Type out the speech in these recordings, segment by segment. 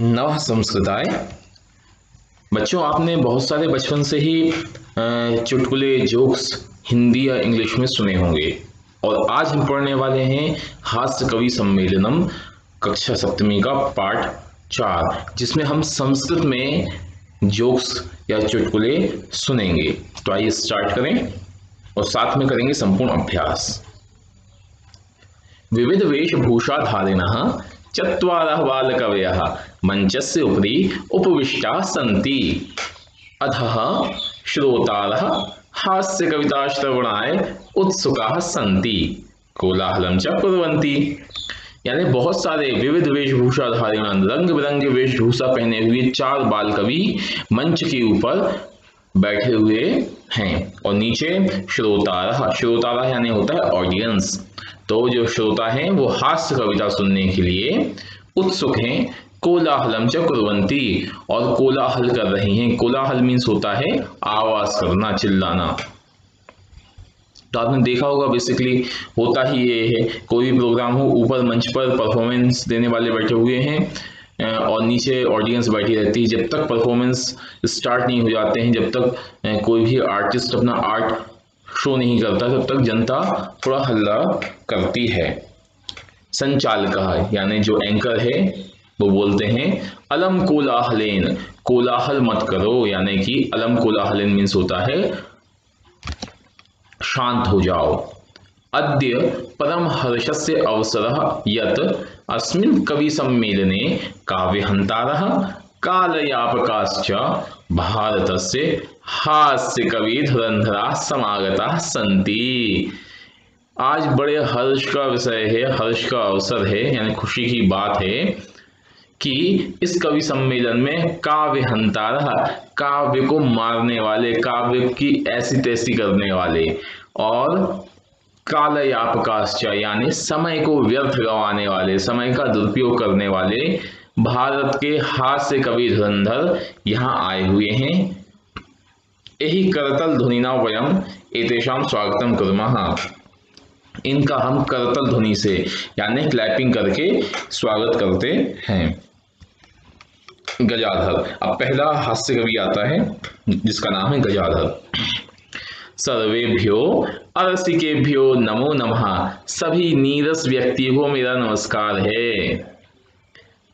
नवः संस्कृताय। बच्चों, आपने बहुत सारे बचपन से ही चुटकुले जोक्स हिंदी या इंग्लिश में सुने होंगे और आज हम पढ़ने वाले हैं हास्य कवि सम्मेलनम कक्षा सप्तमी का पाठ 4, जिसमें हम संस्कृत में जोक्स या चुटकुले सुनेंगे। तो आइए स्टार्ट करें और साथ में करेंगे संपूर्ण अभ्यास। विविध वेशभूषाधारिणः चत्वारः बालकवयः मंचस्य उपरि उपविष्टाः सन्ति। अधः श्रोतारः हास्यकविताश्रवणाय उत्सुकाः सन्ति, कोलाहलं च कुर्वन्ति। यानी बहुत सारे विविध वेशभूषाधारी रंग बिरंगे वेशभूषा पहने हुए 4 बाल कवि मंच के ऊपर बैठे हुए हैं और नीचे श्रोतारः यानी होता है ऑडियंस। तो जो श्रोता हैं वो हास्य कविता सुनने के लिए उत्सुक हैं। कोलाहलम च कुर्वन्ति, और कोलाहल कर रही हैं। कोलाहल मीन्स होता है आवाज करना, चिल्लाना। तो आपने देखा होगा बेसिकली होता ही ये है, कोई भी प्रोग्राम हो, ऊपर मंच पर परफॉर्मेंस देने वाले बैठे हुए हैं और नीचे ऑडियंस बैठी रहती है। जब तक परफॉर्मेंस स्टार्ट नहीं हो जाते हैं, जब तक कोई भी आर्टिस्ट अपना आर्ट शो नहीं करता, तब तक जनता थोड़ा हल्ला करती है। संचालक यानी जो एंकर है वो बोलते हैं अलम कोलाहलेन, कोलाहल मत करो, यानी कि अलम कोलाहलेन मीन्स होता है शांत हो जाओ। अद्य परम हर्षस्य अवसरः यत् अस्मिन् कवि सम्मेलने काव्यहन्तारः कालयापकाश्च भारतस्य हास्य कवि धुरंधराः समागताः सन्ति। आज बड़े हर्ष का विषय है, हर्ष का अवसर है, यानी खुशी की बात है कि इस कवि सम्मेलन में काव्यहंतारः, काव्य को मारने वाले, काव्य की ऐसी तैसी करने वाले, और कालयापकाश्च यानी समय को व्यर्थ गंवाने वाले, समय का दुरुपयोग करने वाले भारत के हास्य कवि धुरंधर यहाँ आए हुए हैं। यही करतल ध्वनिना वयम एतेषां स्वागतम कुर्मः, इनका हम करतल ध्वनि से यानी क्लैपिंग करके स्वागत करते हैं। गजाधर, अब पहला हास्य कवि आता है जिसका नाम है गजाधर। सर्वेभ्यो अरसिकेभ्यो नमो नमः, सभी नीरस व्यक्तियों को मेरा नमस्कार है।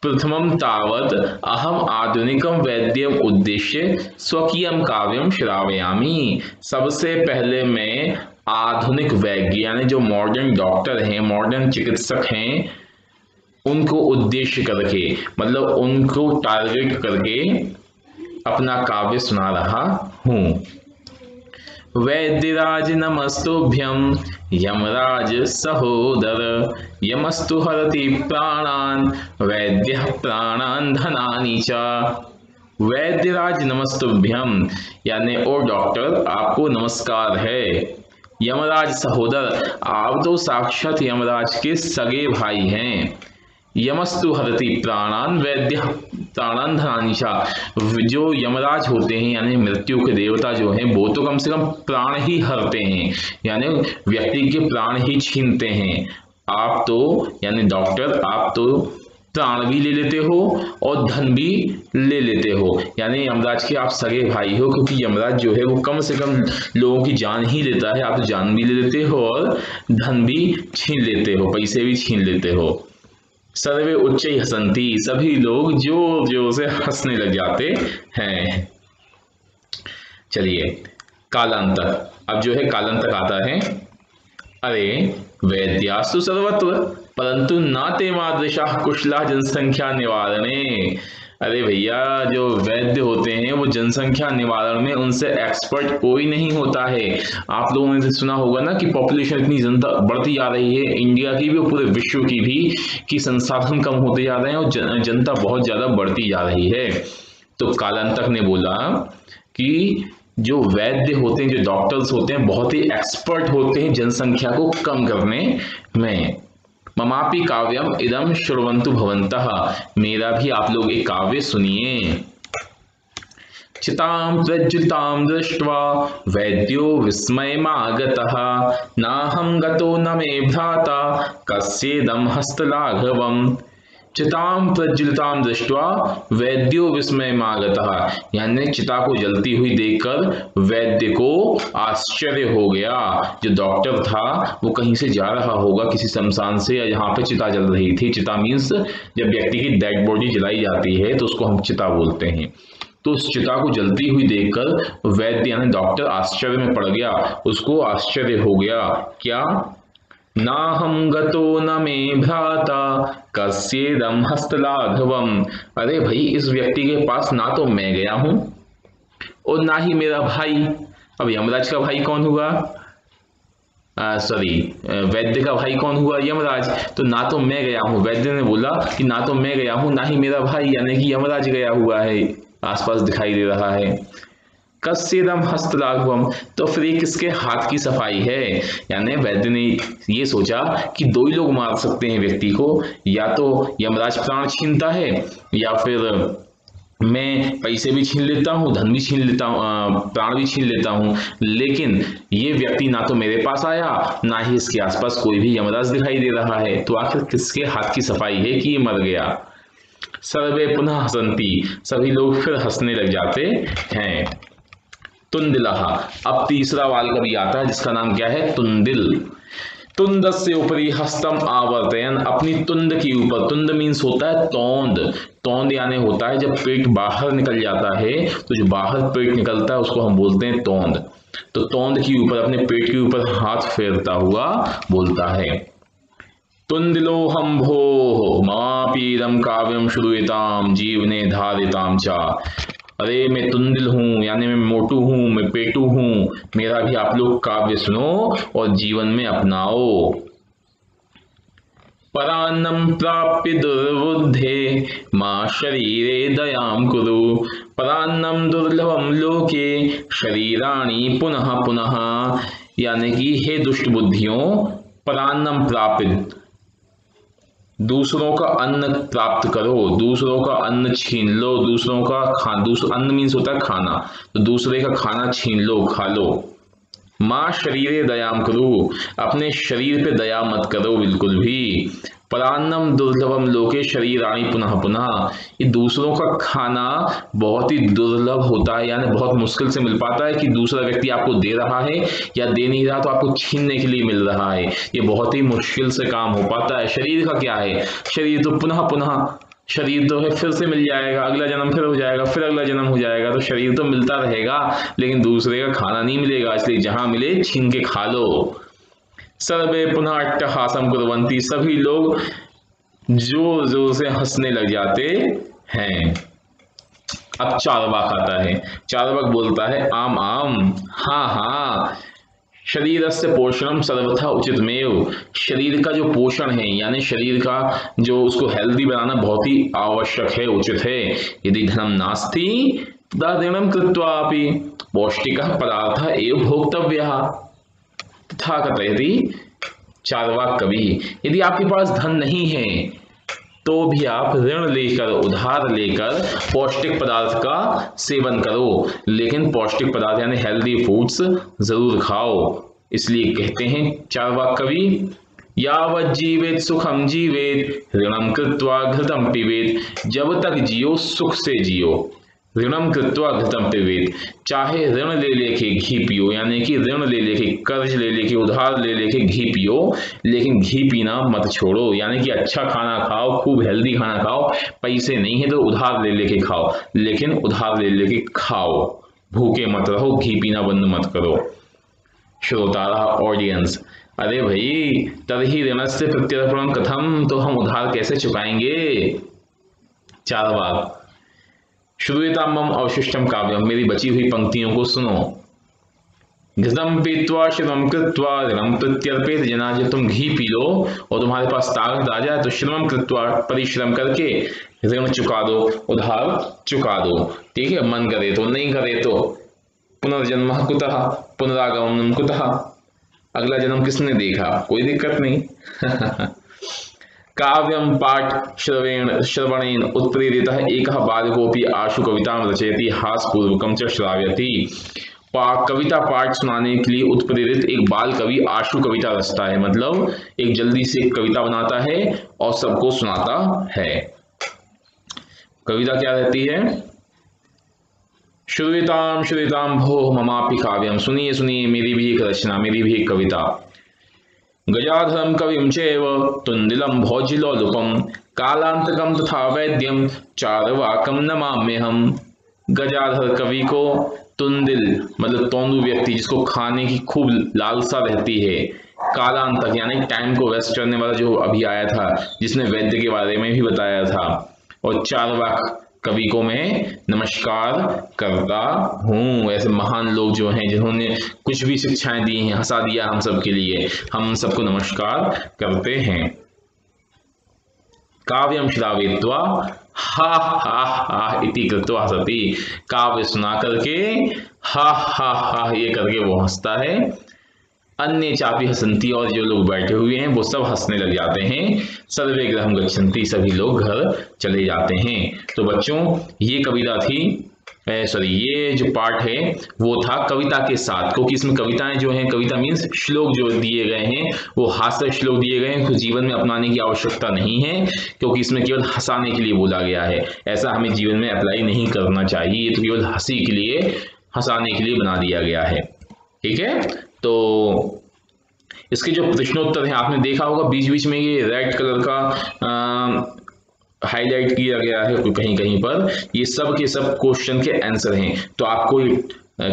प्रथमं तावत् अहम आधुनिकं वैद्यम उद्देश्य स्वकीयं काव्यम श्रावयामि, सबसे पहले मैं आधुनिक वैज्ञ यानी जो मॉडर्न डॉक्टर हैं, मॉडर्न चिकित्सक हैं, उनको उद्देश्य करके, मतलब उनको टारगेट करके अपना काव्य सुना रहा हूं। वैद्यराज नमस्तुभ्यं यमराज सहोदर, यमस्तु हरति प्राणान् वैद्यः प्राणान् धनानि च। वैद्यराज नमस्तुभ्यं यानी ओ डॉक्टर, आपको नमस्कार है। यमराज सहोदर, आप तो साक्षात यमराज के सगे भाई हैं। यमस्तु हरति प्राणान वैद्य प्राणान धनानि च, जो यमराज होते हैं यानी मृत्यु के देवता जो हैं, वो तो कम से कम प्राण ही हरते हैं, यानी व्यक्ति के प्राण ही छीनते हैं। आप तो यानी डॉक्टर, आप तो प्राण भी ले लेते हो और धन भी ले लेते हो, यानी यमराज के आप सगे भाई हो, क्योंकि यमराज जो है वो कम से कम लोगों की जान ही लेता है। आप जान भी ले लेते हो और धन भी छीन लेते हो, पैसे भी छीन लेते हो। सर्वे उच्चैः हसन्ति, सभी लोग जोर जोर से हंसने लग जाते हैं। चलिए कालांतक, अब जो है कालांतक आता है। अरे वैद्यास्तु सर्वत्र परंतु न ते मादृशाः कुशलाः जनसंख्या निवारणे। अरे भैया, जो वैद्य होते हैं वो जनसंख्या निवारण में उनसे एक्सपर्ट कोई नहीं होता है। आप लोगों ने सुना होगा ना कि पॉपुलेशन इतनी जनता बढ़ती जा रही है, इंडिया की भी और पूरे विश्व की भी, कि संसाधन कम होते जा रहे हैं और जनता बहुत ज्यादा बढ़ती जा रही है। तो कालांतक ने बोला कि जो वैद्य होते हैं, जो डॉक्टर्स होते हैं, बहुत ही एक्सपर्ट होते हैं जनसंख्या को कम करने में। ममापि काव्यम इदम श्रवन्तु भवन्तः, मेरा भी आप लोग एक काव्य सुनिए। चितां प्रज्वलितां दृष्ट्वा वैद्यो विस्मयमागतः, नाहं गतो न मे भ्राता कस्येदं हस्तलाघवम्। चितां प्रज्वलितां दृष्ट्वा वैद्यो विस्मयमागतः, यानी चिता को जलती हुई देखकर वैद्य को आश्चर्य हो गया। जो डॉक्टर था वो कहीं से जा रहा होगा, किसी शमशान से, या जहाँ पे चिता जल रही थी। चिता मीन्स जब व्यक्ति की डेड बॉडी जलाई जाती है तो उसको हम चिता बोलते हैं। तो उस चिता को जलती हुई देखकर वैद्य यानी डॉक्टर आश्चर्य में पड़ गया, उसको आश्चर्य हो गया। क्या? नाहं गतो न मे भ्राता कस्येदं हस्तलाघवम। अरे भाई, इस व्यक्ति के पास ना तो मैं गया हूं और ना ही मेरा भाई। अब यमराज का भाई कौन हुआ? वैद्य का भाई कौन हुआ? यमराज। तो ना तो मैं गया हूं, वैद्य ने बोला कि ना तो मैं गया हूं, ना ही मेरा भाई यानी कि यमराज गया हुआ है, आसपास दिखाई दे रहा है। कस्येदं हस्तलाघवम, तो फिर ये किसके हाथ की सफाई है? यानी वैद्य ने ये सोचा कि दो ही लोग मार सकते हैं व्यक्ति को, या तो यमराज प्राण छीनता है, या फिर मैं पैसे भी छीन लेता हूँ, धन भी छीन लेता हूँ, प्राण भी छीन लेता हूँ। लेकिन ये व्यक्ति ना तो मेरे पास आया, ना ही इसके आसपास कोई भी यमराज दिखाई दे रहा है। तो आखिर किसके हाथ की सफाई है कि ये मर गया? सर्वे पुनः हसन्ति, सभी लोग फिर हंसने लग जाते हैं। तुंदिलः, अब तीसरा वाल कवि आता है जिसका नाम क्या है? तुंदिल। तुंदस्य उपरि हस्तम आवर्तयन, अपनी तुंद के ऊपर, तुंद मीन्स होता है तोंद, तोंद यानी होता है जब पेट बाहर निकल जाता है, तो जो बाहर पेट निकलता है उसको हम बोलते हैं तोंद। तो तोंद के ऊपर, अपने पेट के ऊपर हाथ फेरता हुआ बोलता है, तुंदिलो हम भो मापीदम काव्यम श्रूयताम जीवने धारिताम चा। अरे मैं तुंदिल हूँ, यानी मैं मोटू हूँ, मैं पेटू हूँ, मेरा भी आप लोग काव्य सुनो और जीवन में अपनाओ। परान्नम प्राप्य दुर्बुद्धे मां शरीरे दयाम कुरु। परान्नम दुर्लभम लोके शरीराणि पुनः पुनः, यानी कि हे दुष्ट बुद्धियों, परान्नम प्राप्य, दूसरों का अन्न प्राप्त करो, दूसरों का अन्न छीन लो, दूसरों का अन्न मीन्स होता है खाना, तो दूसरे का खाना छीन लो, खा लो। माँ शरीरे दयाम करो, अपने शरीर पे दया मत करो बिल्कुल भी। परान्नम दुर्लभम लोके शरीराणि पुनः पुनः, ये दूसरों का खाना बहुत ही दुर्लभ होता है, यानी बहुत मुश्किल से मिल पाता है कि दूसरा व्यक्ति आपको दे रहा है या दे नहीं रहा तो आपको छीनने के लिए मिल रहा है, ये बहुत ही मुश्किल से काम हो पाता है। शरीर का क्या है? शरीर तो पुनः पुनः, शरीर तो है फिर से मिल जाएगा, अगला जन्म फिर हो जाएगा, फिर अगला जन्म हो जाएगा, तो शरीर तो मिलता रहेगा, लेकिन दूसरे का खाना नहीं मिलेगा, इसलिए जहां मिले छीन के खा लो। सर्वे पुनः अट्टहासम कुर्वन्ति, सभी लोग जोर जोर से हंसने लग जाते हैं। अब चार्वाक आता है। चार्वाक बोलता है, आम आम, हाँ हाँ, शरीर से पोषणम सर्वथा उचितमेव, शरीर का जो पोषण है यानी शरीर का जो उसको हेल्दी बनाना बहुत ही आवश्यक है, उचित है। यदि धनम नास्ति तदा ऋणम कृत्वापि पौष्टिकः पदार्थः एव भोक्तव्यः। तथा कथयति चार्वाक कवि, यदि आपके पास धन नहीं है तो भी आप ऋण लेकर, उधार लेकर पौष्टिक पदार्थ का सेवन करो, लेकिन पौष्टिक पदार्थ यानी हेल्दी फूड्स जरूर खाओ। इसलिए कहते हैं चार्वाक कवि, यावत् जीवेत सुखम जीवेत ऋणम कृत्वा घृतम पिबेत, जब तक जियो सुख से जियो, ऋणम कृत्वा घृतम पिबेत, चाहे ऋण ले लेके घी पियो, यानी कि ऋण ले लेके, कर्ज ले लेके, उधार ले लेके घी पियो, लेकिन घी पीना मत छोड़ो, यानी कि अच्छा खाना खाओ, खूब हेल्दी खाना खाओ, पैसे नहीं है तो उधार ले लेके खाओ, लेकिन उधार ले लेके खाओ, भूखे मत रहो, घी पीना बंद मत करो। श्रोतारा, ऑडियंस, अरे भाई, तर्हि ऋणस्य प्रत्यर्पणम कथम, तो हम उधार कैसे चुकाएंगे? चार्वाक, श्रूयताम मम अवशिष्टम काव्यम, मेरी बची हुई पंक्तियों को सुनो। घृतम पीत्वा श्रमम कृत्वा ऋणम प्रत्यर्पित, जना जब तुम घी पी लो और तुम्हारे पास ताकत आ जाए तो श्रमम कृत्वा, परिश्रम करके ऋण चुका दो, उधार चुका दो। ठीक है, मन करे तो, नहीं करे तो पुनर्जन्म कुतः पुनरागमनम कुतः, अगला जन्म किसने देखा, कोई दिक्कत नहीं। काव्यम पाठ श्रवणेन उत्प्रेरितः एकः बालकोऽपि आशु कवितां रचयति हासपूर्वकं च श्रावयति। कविता पाठ सुनाने के लिए उत्प्रेरित एक बाल कवि आशु कविता रचता है, मतलब एक जल्दी से कविता बनाता है और सबको सुनाता है। कविता क्या रहती है? श्रूयताम श्रूयताम भो ममापि काव्यम, सुनिए सुनिए मेरी भी एक रचना, मेरी भी एक कविता। गजाधरम कविम चैव तुंदिलम भोजिलोलुपम कालांतकम तथा वैद्यम चारवाकम नमाम्यहम। गजाधर कवि को तुंदिल मतलब तोंदू व्यक्ति जिसको खाने की खूब लालसा रहती है, कालांतक यानी टाइम को वेस्ट करने वाला जो अभी आया था जिसने वैद्य के बारे में भी बताया था, और चारवाक कवि को मैं नमस्कार करता हूँ। ऐसे महान लोग जो हैं जिन्होंने कुछ भी शिक्षाएं दी हैं, हंसा दिया हम सब के लिए, हम सबको नमस्कार करते हैं। काव्यम श्रावयित्वा हा हा हा इति कृत्वा हसति, काव्य सुना करके हा हा हा ये करके वो हंसता है। अन्य चापी हसंती, और जो लोग बैठे हुए हैं वो सब हंसने लग जाते हैं। सर्वे गृहं गच्छन्ति, सभी लोग घर चले जाते हैं। तो बच्चों ये कविता थी, ये जो पार्ट है वो था कविता के साथ, क्योंकि इसमें कविताएं जो हैं, कविता मीन्स श्लोक जो दिए गए हैं वो हास्य श्लोक दिए गए हैं, कुछ जीवन में अपनाने की आवश्यकता नहीं है, क्योंकि इसमें केवल हंसाने के लिए बोला गया है। ऐसा हमें जीवन में अप्लाई नहीं करना चाहिए, ये तो केवल हंसी के लिए, हंसाने के लिए बना दिया गया है। ठीक है, तो इसके जो प्रश्नोत्तर हैं आपने देखा होगा बीच बीच में ये रेड कलर का हाईलाइट किया गया है कहीं कहीं पर, ये सब के सब क्वेश्चन के आंसर हैं। तो आपको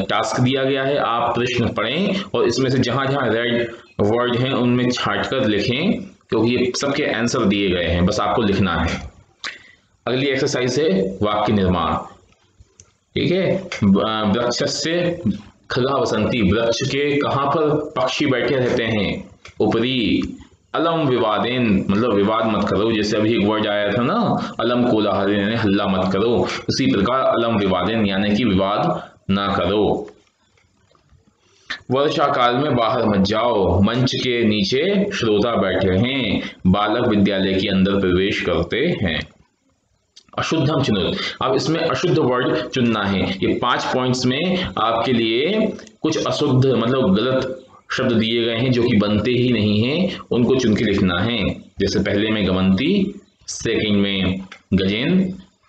टास्क दिया गया है, आप प्रश्न पढ़ें और इसमें से जहां जहां रेड वर्ड हैं उनमें छांट कर लिखें, क्योंकि ये सबके आंसर दिए गए हैं, बस आपको लिखना है। अगली एक्सरसाइज है वाक्य निर्माण। ठीक है, वृक्षस्य खगा वसंती, वृक्ष के कहां पर पक्षी बैठे रहते हैं? ऊपरी। अलम विवादेन मतलब विवाद मत करो, जैसे अभी एक वर्ड आया था ना अलम कोलाहल यानी हल्ला मत करो, उसी प्रकार अलम विवादेन यानी कि विवाद ना करो। वर्षा काल में बाहर मत जाओ, मंच के नीचे श्रोता बैठे हैं, बालक विद्यालय के अंदर प्रवेश करते हैं। अशुद्धम चुनो, अब इसमें अशुद्ध वर्ड चुनना है। ये 5 पॉइंट्स में आपके लिए कुछ अशुद्ध मतलब गलत शब्द दिए गए हैं जो कि बनते ही नहीं हैं, उनको चुन के लिखना है। जैसे पहले में गमंती, सेकंड में गजेन,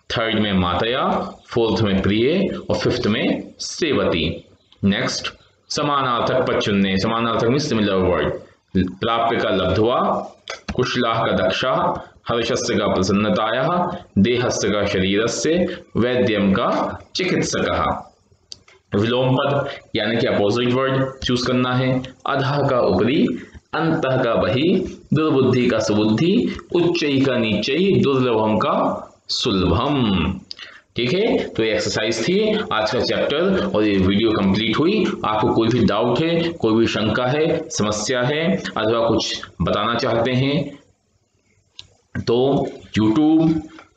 थर्ड में मातया, फोर्थ में प्रिय और फिफ्थ में सेवती। नेक्स्ट समानार्थक पद चुनने, समानार्थक में सिमिलर वर्ड। प्राप्य का लब्ध्वा, कुशलाह का दक्षा, हर्षस्य का प्रसन्नताया, देहस्य का शरीरस्य, वैद्यम का चिकित्सकः। विलोम पद यानी कि अपोजिट वर्ड चूज करना है। अधः का ऊपरी, अंतः का बही, दुर्बुद्धि का सुबुद्धि, उच्चई का नीचई, दुर्लभम का सुलभम। ठीक है, तो ये एक्सरसाइज थी आज का चैप्टर और ये वीडियो कंप्लीट हुई। आपको कोई भी डाउट है, कोई भी शंका है, समस्या है अथवा कुछ बताना चाहते हैं तो YouTube,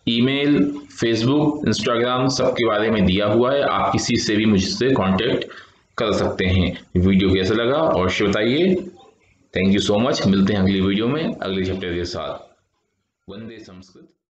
ईमेल, फेसबुक, इंस्टाग्राम सबके बारे में दिया हुआ है, आप किसी से भी मुझसे कांटेक्ट कर सकते हैं। वीडियो कैसा लगा अवश्य बताइए। थैंक यू सो मच, मिलते हैं अगली वीडियो में अगले चैप्टर के साथ। वंदे संस्कृत।